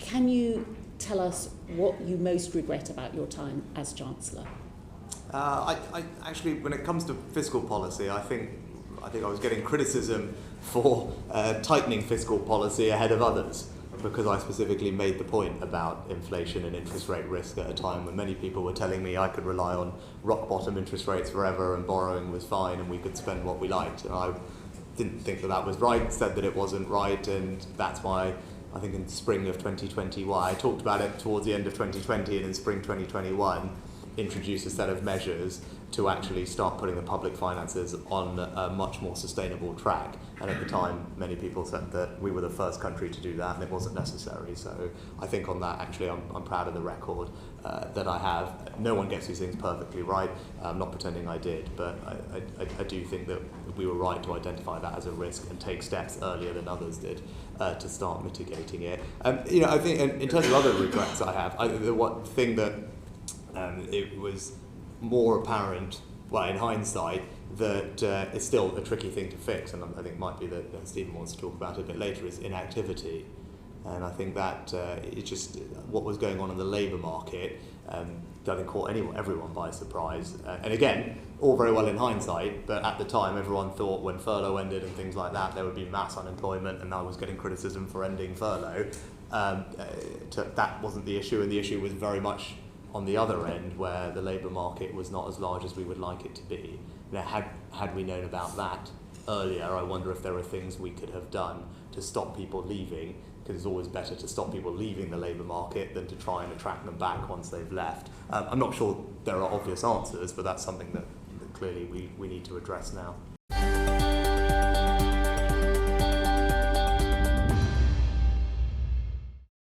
Can you tell us what you most regret about your time as Chancellor? I actually, when it comes to fiscal policy, I think I was getting criticism for tightening fiscal policy ahead of others, because I specifically made the point about inflation and interest rate risk at a time when many people were telling me I could rely on rock bottom interest rates forever and borrowing was fine and we could spend what we liked. And I didn't think that was right, said that it wasn't right, and that's why I think in spring of 2021, I talked about it towards the end of 2020, and in spring 2021 introduced a set of measures to actually start putting the public finances on a much more sustainable track. And at the time, many people said that we were the first country to do that and it wasn't necessary. So I think on that, actually, I'm proud of the record that I have. No one gets these things perfectly right. I'm not pretending I did, but I do think that we were right to identify that as a risk and take steps earlier than others did to start mitigating it. I think in terms of other regrets I have, the one thing that it was more apparent, well, in hindsight, that it's still a tricky thing to fix, and I think it might be that Stephen wants to talk about it a bit later, is inactivity. And I think that it's just what was going on in the labour market that caught everyone by surprise. And again, all very well in hindsight, but at the time everyone thought when furlough ended and things like that, there would be mass unemployment, and I was getting criticism for ending furlough. That wasn't the issue, and the issue was very much on the other end, where the labour market was not as large as we would like it to be. Had we known about that earlier, I wonder if there are things we could have done to stop people leaving, because it's always better to stop people leaving the labour market than to try and attract them back once they've left. I'm not sure there are obvious answers, but that's something that clearly we need to address now.